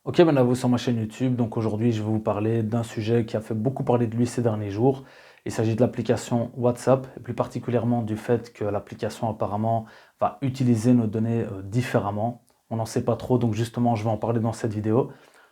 Ok, bienvenue à vous sur ma chaîne YouTube. Donc aujourd'hui, je vais vous parler d'un sujet qui a fait beaucoup parler de lui ces derniers jours. Il s'agit de l'application WhatsApp et plus particulièrement du fait que l'application apparemment va utiliser nos données différemment. On n'en sait pas trop, donc justement, je vais en parler dans cette vidéo.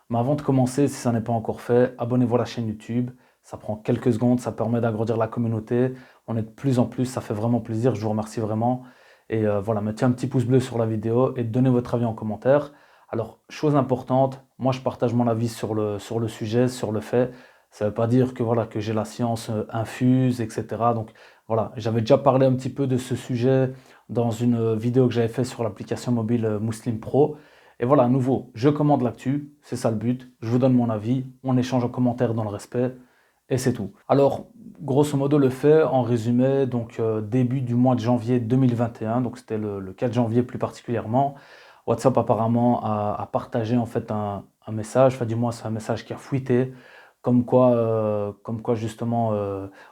Mais avant de commencer, si ça n'est pas encore fait, abonnez-vous à la chaîne YouTube. Ça prend quelques secondes, ça permet d'agrandir la communauté. On est de plus en plus, ça fait vraiment plaisir. Je vous remercie vraiment. Et voilà, mettez un petit pouce bleu sur la vidéo et donnez votre avis en commentaire. Alors, chose importante, moi je partage mon avis sur le sujet, sur le fait. Ça ne veut pas dire que, voilà, que j'ai la science infuse, etc. Donc voilà, j'avais déjà parlé un petit peu de ce sujet dans une vidéo que j'avais fait sur l'application mobile Muslim Pro. Et voilà, à nouveau, je commande l'actu, c'est ça le but. Je vous donne mon avis, on échange en commentaire dans le respect, et c'est tout. Alors, grosso modo, le fait, en résumé, donc début du mois de janvier 2021, donc c'était le 4 janvier plus particulièrement. WhatsApp apparemment a partagé en fait un message, enfin du moins c'est un message qui a fuité, comme quoi justement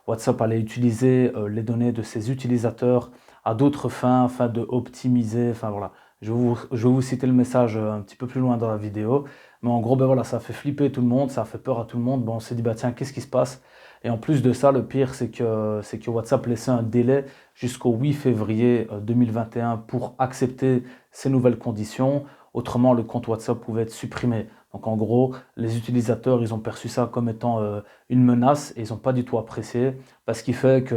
WhatsApp allait utiliser les données de ses utilisateurs à d'autres fins, afin de optimiser, enfin voilà. Je vais vous citer le message un petit peu plus loin dans la vidéo, mais en gros ben voilà, ça a fait flipper tout le monde, ça a fait peur à tout le monde. Bon, on s'est dit bah tiens, qu'est-ce qui se passe? Et en plus de ça, le pire c'est que WhatsApp laissait un délai jusqu'au 8 février 2021 pour accepter ces nouvelles conditions. Autrement, le compte WhatsApp pouvait être supprimé. Donc en gros, les utilisateurs, ils ont perçu ça comme étant une menace et ils n'ont pas du tout apprécié. Parce qu'il fait que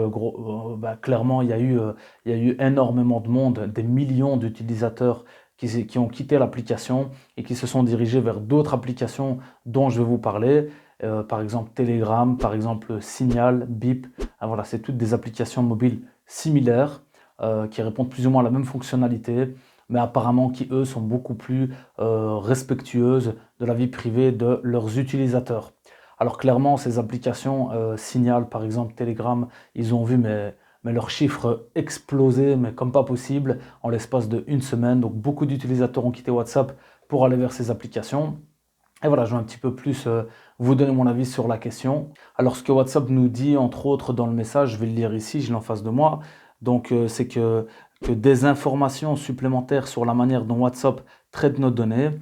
bah, clairement, il y a eu énormément de monde, des millions d'utilisateurs qui ont quitté l'application et qui se sont dirigés vers d'autres applications dont je vais vous parler. Par exemple Telegram, par exemple Signal, Bip. Ah, voilà, c'est toutes des applications mobiles similaires qui répondent plus ou moins à la même fonctionnalité, mais apparemment qui, eux, sont beaucoup plus respectueuses de la vie privée de leurs utilisateurs. Alors clairement, ces applications, Signal, par exemple, Telegram, ils ont vu mais leurs chiffres exploser, mais comme pas possible, en l'espace de une semaine. Donc beaucoup d'utilisateurs ont quitté WhatsApp pour aller vers ces applications. Et voilà, je vais un petit peu plus vous donner mon avis sur la question. Alors, ce que WhatsApp nous dit, entre autres, dans le message, je vais le lire ici, je l'ai en face de moi. Donc, c'est que des informations supplémentaires sur la manière dont WhatsApp traite nos données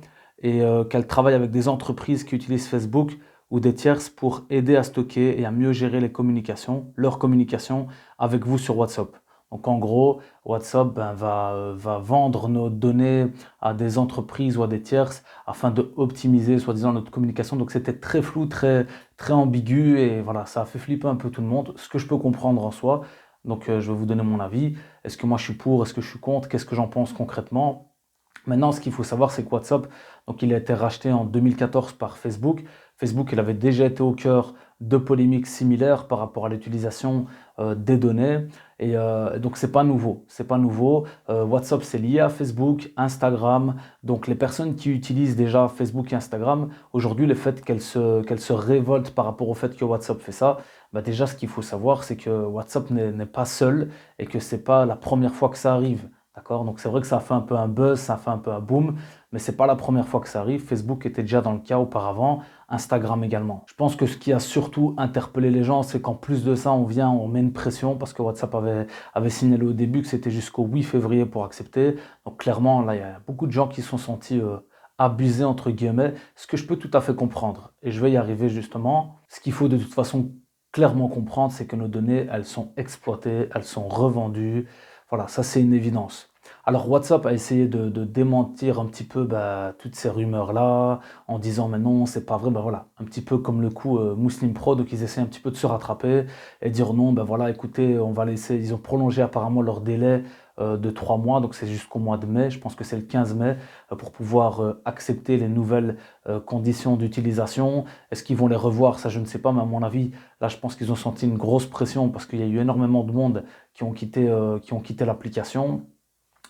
et qu'elle travaille avec des entreprises qui utilisent Facebook ou des tierces pour aider à stocker et à mieux gérer les communications, leurs communications avec vous sur WhatsApp. Donc, en gros, WhatsApp va vendre nos données à des entreprises ou à des tierces afin de optimiser soi-disant notre communication. Donc c'était très flou, très ambigu et voilà, ça a fait flipper un peu tout le monde, ce que je peux comprendre en soi. Donc je vais vous donner mon avis. Est-ce que moi je suis pour, est-ce que je suis contre, qu'est-ce que j'en pense concrètement? Maintenant, ce qu'il faut savoir, c'est que WhatsApp, donc il a été racheté en 2014 par Facebook. Facebook, il avait déjà été au cœur de polémiques similaires par rapport à l'utilisation des données. Et donc, c'est pas nouveau. C'est pas nouveau. WhatsApp, c'est lié à Facebook, Instagram. Donc, les personnes qui utilisent déjà Facebook et Instagram, aujourd'hui, le fait qu'elles se révoltent par rapport au fait que WhatsApp fait ça, bah déjà, ce qu'il faut savoir, c'est que WhatsApp n'est pas seul et que c'est pas la première fois que ça arrive. D'accord? Donc c'est vrai que ça a fait un peu un buzz, ça a fait un peu un boom, mais c'est pas la première fois que ça arrive. Facebook était déjà dans le cas auparavant, Instagram également. Je pense que ce qui a surtout interpellé les gens, c'est qu'en plus de ça, on met une pression parce que WhatsApp avait signalé au début que c'était jusqu'au 8 février pour accepter. Donc clairement, là, il y a beaucoup de gens qui se sont sentis abusés, entre guillemets, ce que je peux tout à fait comprendre. Et je vais y arriver justement. Ce qu'il faut de toute façon clairement comprendre, c'est que nos données, elles sont exploitées, elles sont revendues. Voilà, ça c'est une évidence. Alors WhatsApp a essayé de démentir un petit peu bah, toutes ces rumeurs-là, en disant mais non, c'est pas vrai, bah voilà, un petit peu comme le coup Muslim Pro, donc ils essaient un petit peu de se rattraper et dire non, ben voilà, écoutez, on va laisser, ils ont prolongé apparemment leur délai de 3 mois, donc c'est jusqu'au mois de mai, je pense que c'est le 15 mai, pour pouvoir accepter les nouvelles conditions d'utilisation. Est-ce qu'ils vont les revoir? Ça je ne sais pas, mais à mon avis, là je pense qu'ils ont senti une grosse pression parce qu'il y a eu énormément de monde qui ont quitté l'application.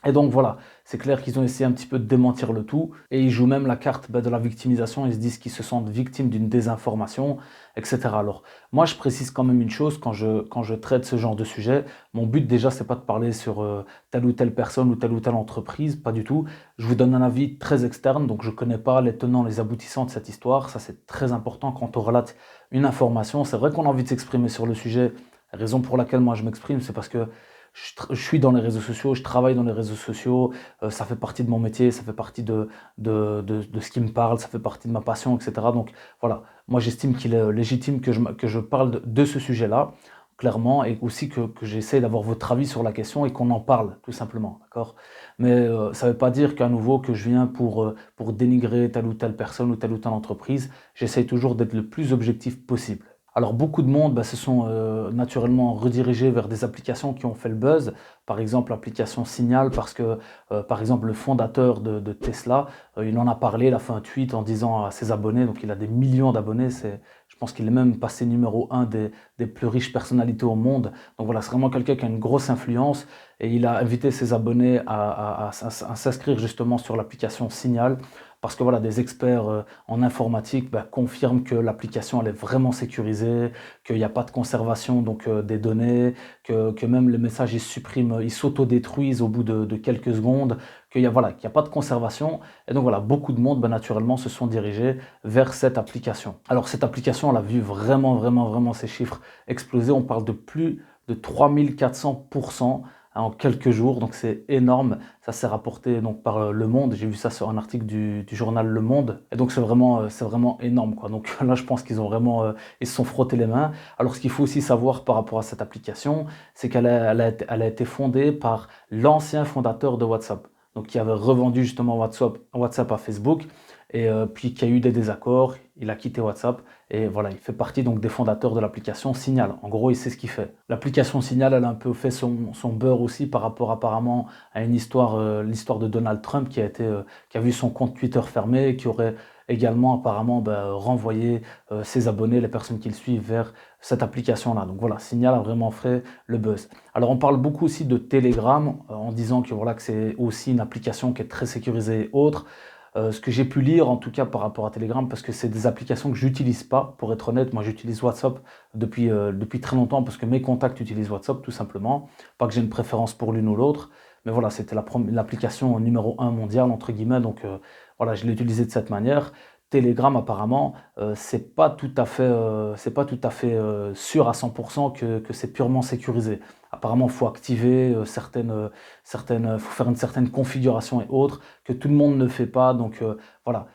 Et donc voilà, c'est clair qu'ils ont essayé un petit peu de démentir le tout et ils jouent même la carte de la victimisation, ils se disent qu'ils se sentent victimes d'une désinformation, etc. Alors moi je précise quand même une chose quand je traite ce genre de sujet, mon but déjà c'est pas de parler sur telle ou telle personne ou telle entreprise, pas du tout. Je vous donne un avis très externe, donc je connais pas les tenants, les aboutissants de cette histoire, ça c'est très important quand on relate une information. C'est vrai qu'on a envie de s'exprimer sur le sujet, la raison pour laquelle moi je m'exprime c'est parce que je suis dans les réseaux sociaux, je travaille dans les réseaux sociaux, ça fait partie de mon métier, ça fait partie de ce qui me parle, ça fait partie de ma passion, et cetera. Donc voilà, moi j'estime qu'il est légitime que je parle de ce sujet-là, clairement, et aussi que j'essaie d'avoir votre avis sur la question et qu'on en parle, tout simplement, d'accord? Mais ça ne veut pas dire qu'à nouveau que je viens pour dénigrer telle ou telle personne ou telle entreprise. J'essaie toujours d'être le plus objectif possible. Alors beaucoup de monde se sont naturellement redirigés vers des applications qui ont fait le buzz. Par exemple, l'application Signal, parce que par exemple le fondateur de Tesla, il en a parlé, il a fait un tweet en disant à ses abonnés, donc il a des millions d'abonnés, je pense qu'il est même passé numéro un des plus riches personnalités au monde. Donc voilà, c'est vraiment quelqu'un qui a une grosse influence et il a invité ses abonnés à s'inscrire justement sur l'application Signal parce que voilà, des experts en informatique confirment que l'application elle est vraiment sécurisée, qu'il n'y a pas de conservation donc des données, que même les messages ils suppriment, ils s'autodétruisent au bout de quelques secondes, voilà, qu'il n'y a pas de conservation. Et donc voilà, beaucoup de monde naturellement se sont dirigés vers cette application. Alors cette application, elle a vu vraiment ses chiffres exploser. On parle de plus de 3400% en quelques jours, donc c'est énorme. Ça s'est rapporté donc par Le Monde. J'ai vu ça sur un article du journal Le Monde. Et donc c'est vraiment énorme, quoi. Donc là, je pense qu'ils ont vraiment, ils se sont frottés les mains. Alors ce qu'il faut aussi savoir par rapport à cette application, c'est elle a été fondée par l'ancien fondateur de WhatsApp. Donc qui avait revendu justement WhatsApp à Facebook et puis qui a eu des désaccords, il a quitté WhatsApp et voilà, il fait partie donc des fondateurs de l'application Signal. En gros, il sait ce qu'il fait. L'application Signal, elle a un peu fait son beurre aussi par rapport apparemment à une histoire, l'histoire de Donald Trump qui a vu son compte Twitter fermé, et qui aurait également apparemment renvoyé ses abonnés, les personnes qui le suivent vers cette application-là. Donc voilà, Signal a vraiment fait le buzz. Alors on parle beaucoup aussi de Telegram en disant que voilà que c'est aussi une application qui est très sécurisée et autres. Ce que j'ai pu lire en tout cas par rapport à Telegram, parce que c'est des applications que j'utilise pas, pour être honnête, moi j'utilise WhatsApp depuis très longtemps parce que mes contacts utilisent WhatsApp tout simplement, pas que j'ai une préférence pour l'une ou l'autre, mais voilà, c'était l'application numéro un mondiale entre guillemets, donc voilà, je l'ai utilisé de cette manière. Telegram apparemment, c'est pas tout à fait sûr à 100% que c'est purement sécurisé. Apparemment, il faut activer faut faire une certaine configuration et autres que tout le monde ne fait pas. Donc voilà.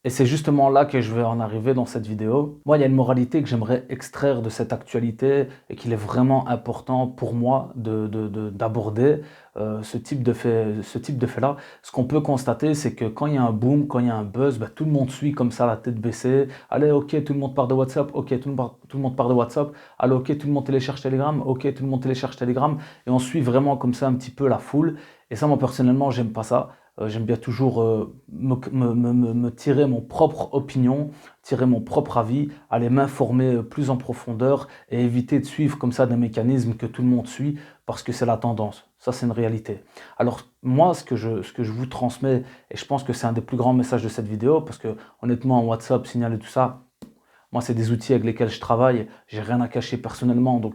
Et c'est justement là que je vais en arriver dans cette vidéo. Moi, il y a une moralité que j'aimerais extraire de cette actualité et qu'il est vraiment important pour moi d'aborder ce type de fait-là. Ce qu'on peut constater, c'est que quand il y a un boom, quand il y a un buzz, tout le monde suit comme ça, la tête baissée. Allez, ok, tout le monde part de WhatsApp. Ok, tout le monde part de WhatsApp. Allez, ok, tout le monde télécharge Telegram. Ok, tout le monde télécharge Telegram. Et on suit vraiment comme ça un petit peu la foule. Et ça, moi, personnellement, j'aime pas ça. J'aime bien toujours me tirer mon propre opinion, tirer mon propre avis, aller m'informer plus en profondeur et éviter de suivre comme ça des mécanismes que tout le monde suit parce que c'est la tendance. Ça, c'est une réalité. Alors, moi, ce que je vous transmets, et je pense que c'est un des plus grands messages de cette vidéo, parce que honnêtement, WhatsApp, Signal et tout ça, moi, c'est des outils avec lesquels je travaille, j'ai rien à cacher personnellement, donc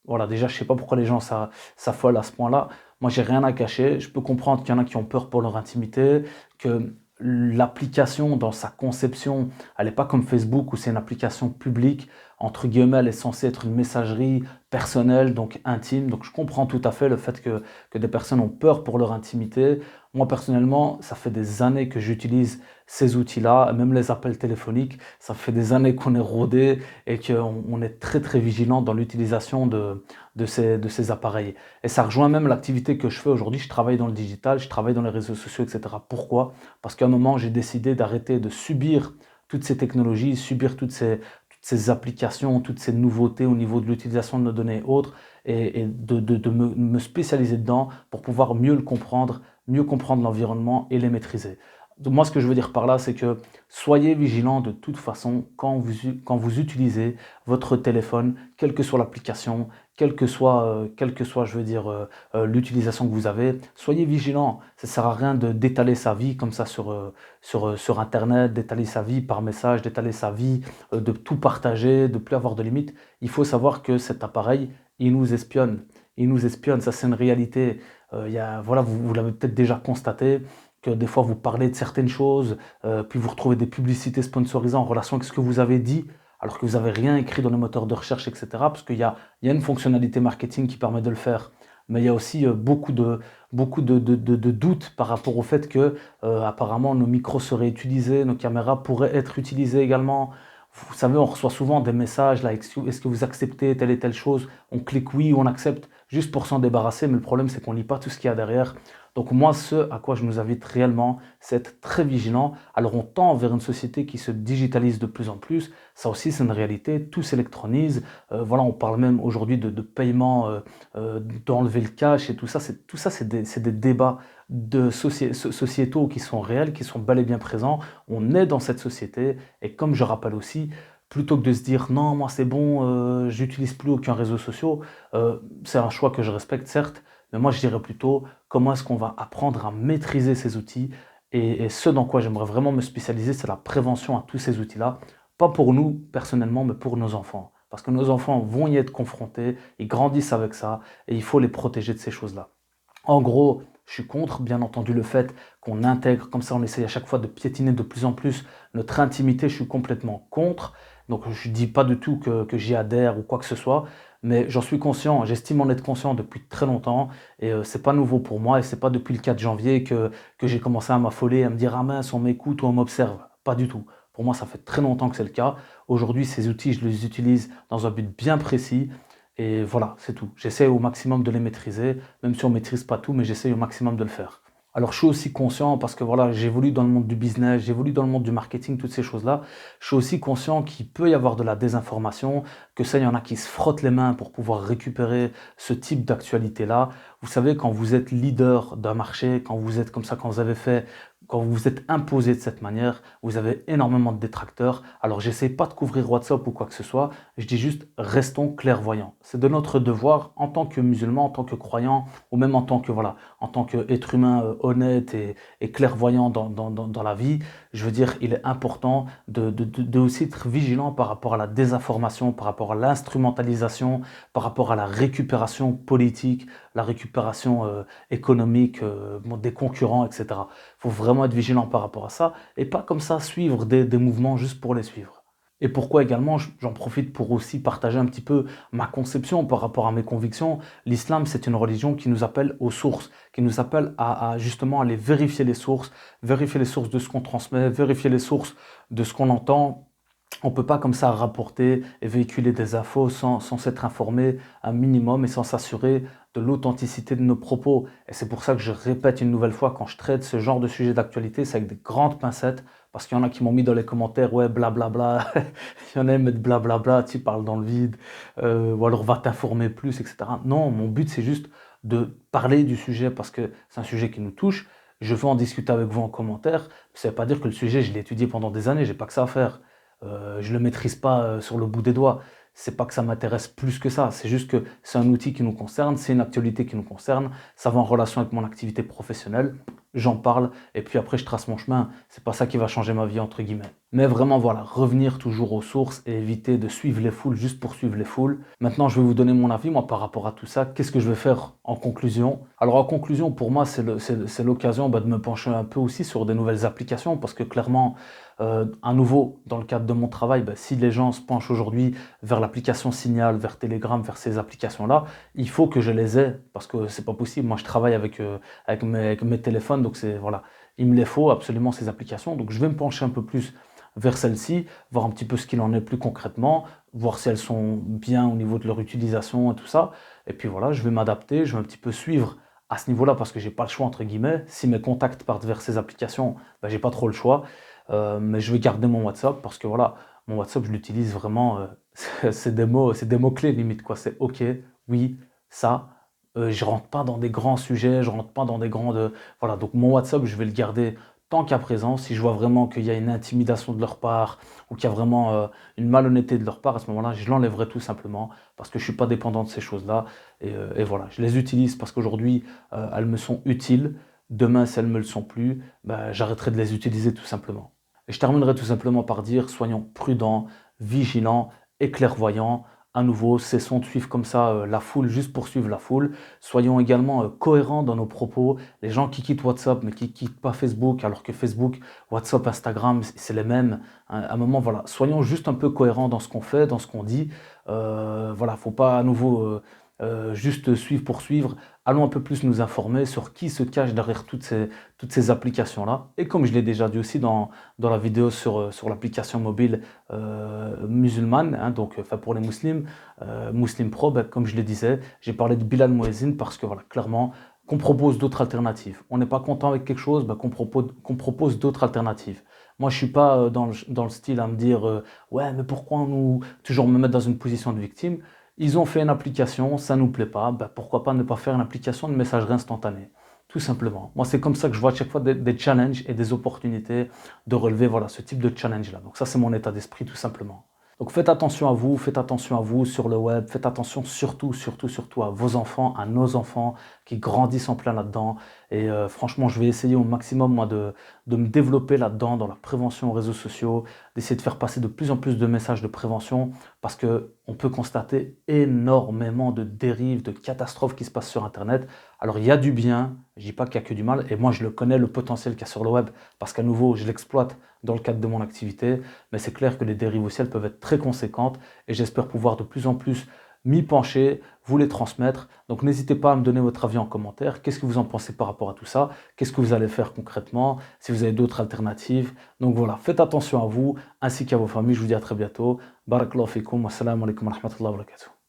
voilà, déjà, je sais pas pourquoi les gens s'affolent à ce point-là. Moi, j'ai rien à cacher. Je peux comprendre qu'il y en a qui ont peur pour leur intimité, que l'application, dans sa conception, elle n'est pas comme Facebook où c'est une application publique. Entre guillemets, elle est censée être une messagerie personnelle, donc intime. Donc, je comprends tout à fait le fait que des personnes ont peur pour leur intimité. Moi, personnellement, ça fait des années que j'utilise ces outils-là, même les appels téléphoniques. Ça fait des années qu'on est rodé et qu'on est très vigilant dans l'utilisation de ces appareils. Et ça rejoint même l'activité que je fais aujourd'hui. Je travaille dans le digital, je travaille dans les réseaux sociaux, etc. Pourquoi? Parce qu'à un moment, j'ai décidé d'arrêter de subir toutes ces technologies, subir toutes ces applications, toutes ces nouveautés au niveau de l'utilisation de nos données et autres, et de me spécialiser dedans pour pouvoir mieux comprendre l'environnement et les maîtriser. Donc moi, ce que je veux dire par là, c'est que soyez vigilants de toute façon quand vous utilisez votre téléphone, quelle que soit l'application, quelle que soit, je veux dire, l'utilisation que vous avez. Soyez vigilants. Ça ne sert à rien d'étaler sa vie comme ça sur Internet, d'étaler sa vie par message, d'étaler sa vie, de tout partager, de ne plus avoir de limites. Il faut savoir que cet appareil, il nous espionne. Il nous espionne, ça c'est une réalité. Voilà, vous l'avez peut-être déjà constaté, que des fois vous parlez de certaines choses, puis vous retrouvez des publicités sponsorisées en relation avec ce que vous avez dit, alors que vous n'avez rien écrit dans les moteurs de recherche, etc. Parce qu'il y a une fonctionnalité marketing qui permet de le faire. mais il y a aussi beaucoup de doutes par rapport au fait que apparemment nos micros seraient utilisés, nos caméras pourraient être utilisées également. Vous savez, on reçoit souvent des messages là, est-ce que vous acceptez telle et telle chose? On clique oui ou on accepte juste pour s'en débarrasser, mais le problème c'est qu'on ne lit pas tout ce qu'il y a derrière. Donc moi, ce à quoi je nous invite réellement, c'est être très vigilant. Alors on tend vers une société qui se digitalise de plus en plus. Ça aussi, c'est une réalité. Tout s'électronise. Voilà, on parle même aujourd'hui de paiement, d'enlever le cash et tout ça. C'est des débats sociétaux qui sont réels, qui sont bel et bien présents. On est dans cette société. Et comme je rappelle aussi, plutôt que de se dire non, moi c'est bon, j'utilise plus aucun réseau social, c'est un choix que je respecte certes, mais moi je dirais plutôt comment est-ce qu'on va apprendre à maîtriser ces outils et ce dans quoi j'aimerais vraiment me spécialiser, c'est la prévention à tous ces outils-là. Pas pour nous personnellement, mais pour nos enfants. Parce que nos enfants vont y être confrontés, ils grandissent avec ça et il faut les protéger de ces choses-là. En gros, je suis contre, bien entendu, le fait qu'on intègre, comme ça on essaye à chaque fois de piétiner de plus en plus notre intimité, je suis complètement contre. Donc je ne dis pas du tout que j'y adhère ou quoi que ce soit, mais j'en suis conscient, j'estime en être conscient depuis très longtemps et c'est pas nouveau pour moi et c'est pas depuis le 4 janvier que j'ai commencé à m'affoler, à me dire ah mince, on m'écoute ou on m'observe. Pas du tout. Pour moi, ça fait très longtemps que c'est le cas. Aujourd'hui, ces outils, je les utilise dans un but bien précis et voilà, c'est tout. J'essaie au maximum de les maîtriser, même si on ne maîtrise pas tout, mais j'essaie au maximum de le faire. Alors, je suis aussi conscient, parce que voilà, j'évolue dans le monde du business, j'évolue dans le monde du marketing, toutes ces choses-là. Je suis aussi conscient qu'il peut y avoir de la désinformation, que ça, il y en a qui se frottent les mains pour pouvoir récupérer ce type d'actualité-là. Vous savez, quand vous êtes leader d'un marché, quand vous êtes comme ça, quand vous vous êtes imposé de cette manière, vous avez énormément de détracteurs. Alors, j'essaie pas de couvrir WhatsApp ou quoi que ce soit. Je dis juste, restons clairvoyants. C'est de notre devoir en tant que musulmans, en tant que croyants, ou même en tant que, voilà, en tant qu'être humain honnête et clairvoyant dans la vie. Je veux dire, il est important de aussi être vigilant par rapport à la désinformation, par rapport à l'instrumentalisation, par rapport à la récupération politique, la récupération économique des concurrents, etc. Il faut vraiment être vigilant par rapport à ça et pas comme ça suivre des mouvements juste pour les suivre. Et pourquoi également, j'en profite pour aussi partager un petit peu ma conception par rapport à mes convictions. L'islam, c'est une religion qui nous appelle aux sources, qui nous appelle à justement aller vérifier les sources de ce qu'on transmet, vérifier les sources de ce qu'on entend. On ne peut pas comme ça rapporter et véhiculer des infos sans s'être informé un minimum et sans s'assurer de l'authenticité de nos propos. Et c'est pour ça que je répète une nouvelle fois, quand je traite ce genre de sujet d'actualité, c'est avec des grandes pincettes, parce qu'il y en a qui m'ont mis dans les commentaires, ouais, blablabla, il y en a qui mettent blablabla, tu parles dans le vide, ou alors va t'informer plus, etc. Non, mon but c'est juste de parler du sujet parce que c'est un sujet qui nous touche. Je veux en discuter avec vous en commentaire. Ça ne veut pas dire que le sujet, je l'ai étudié pendant des années, j'ai pas que ça à faire. Je ne le maîtrise pas sur le bout des doigts. C'est pas que ça m'intéresse plus que ça, c'est juste que c'est un outil qui nous concerne, c'est une actualité qui nous concerne, ça va en relation avec mon activité professionnelle, j'en parle et puis après je trace mon chemin. C'est pas ça qui va changer ma vie entre guillemets. Mais vraiment voilà, revenir toujours aux sources et éviter de suivre les foules juste pour suivre les foules. Maintenant je vais vous donner mon avis moi par rapport à tout ça. Qu'est-ce que je vais faire en conclusion? Alors en conclusion pour moi c'est l'occasion de me pencher un peu aussi sur des nouvelles applications parce que clairement à nouveau, dans le cadre de mon travail, si les gens se penchent aujourd'hui vers l'application Signal, vers Telegram, vers ces applications-là, il faut que je les ai parce que c'est pas possible. Moi, je travaille avec mes téléphones, donc c'est voilà, il me les faut absolument ces applications. Donc, je vais me pencher un peu plus vers celles-ci, voir un petit peu ce qu'il en est plus concrètement, voir si elles sont bien au niveau de leur utilisation et tout ça. Et puis voilà, je vais m'adapter, je vais un petit peu suivre à ce niveau-là parce que j'ai pas le choix entre guillemets. Si mes contacts partent vers ces applications, j'ai pas trop le choix. Mais je vais garder mon WhatsApp parce que voilà, mon WhatsApp, je l'utilise vraiment. C'est des mots-clés limite, quoi. C'est OK, oui, ça. Je rentre pas dans des grands sujets, je rentre pas dans des grandes. Voilà, donc mon WhatsApp, je vais le garder tant qu'à présent. Si je vois vraiment qu'il y a une intimidation de leur part ou qu'il y a vraiment une malhonnêteté de leur part, à ce moment-là, je l'enlèverai tout simplement parce que je suis pas dépendant de ces choses-là. Et voilà, je les utilise parce qu'aujourd'hui, elles me sont utiles. Demain, si elles ne me le sont plus, j'arrêterai de les utiliser tout simplement. Et je terminerai tout simplement par dire, soyons prudents, vigilants et clairvoyants. À nouveau, cessons de suivre comme ça la foule juste pour suivre la foule. Soyons également cohérents dans nos propos. Les gens qui quittent WhatsApp mais qui ne quittent pas Facebook, alors que Facebook, WhatsApp, Instagram, c'est les mêmes. Hein. À un moment, voilà, soyons juste un peu cohérents dans ce qu'on fait, dans ce qu'on dit. Voilà, faut pas à nouveau juste suivre pour suivre. Allons un peu plus nous informer sur qui se cache derrière toutes ces applications-là. Et comme je l'ai déjà dit aussi dans la vidéo sur l'application mobile musulmane, hein, donc enfin pour les musulmans, Muslim Pro, ben, comme je le disais, j'ai parlé de Bilal Mouezine parce que voilà, clairement, qu'on propose d'autres alternatives. On n'est pas content avec quelque chose, ben, qu'on propose d'autres alternatives. Moi, je suis pas dans le style à me dire ouais, mais pourquoi nous toujours me mettre dans une position de victime? Ils ont fait une application, ça nous plaît pas, ben, pourquoi pas ne pas faire une application de messagerie instantanée? Tout simplement. Moi, c'est comme ça que je vois à chaque fois des challenges et des opportunités de relever voilà, ce type de challenge-là. Donc ça, c'est mon état d'esprit tout simplement. Donc faites attention à vous sur le web, faites attention surtout à vos enfants, à nos enfants qui grandissent en plein là-dedans. Et franchement, je vais essayer au maximum moi de me développer là-dedans, dans la prévention aux réseaux sociaux, d'essayer de faire passer de plus en plus de messages de prévention parce qu'on peut constater énormément de dérives, de catastrophes qui se passent sur Internet. Alors il y a du bien, je ne dis pas qu'il n'y a que du mal, et moi je le connais, le potentiel qu'il y a sur le web, parce qu'à nouveau, je l'exploite dans le cadre de mon activité, mais c'est clair que les dérives aussi, elles peuvent être très conséquentes, et j'espère pouvoir de plus en plus m'y pencher, vous les transmettre. Donc n'hésitez pas à me donner votre avis en commentaire. Qu'est-ce que vous en pensez par rapport à tout ça? Qu'est-ce que vous allez faire concrètement? Si vous avez d'autres alternatives. Donc voilà, faites attention à vous ainsi qu'à vos familles. Je vous dis à très bientôt. Barakallahu fikum. Wassalamu alaikum wa rahmatullahi wa barakatuh.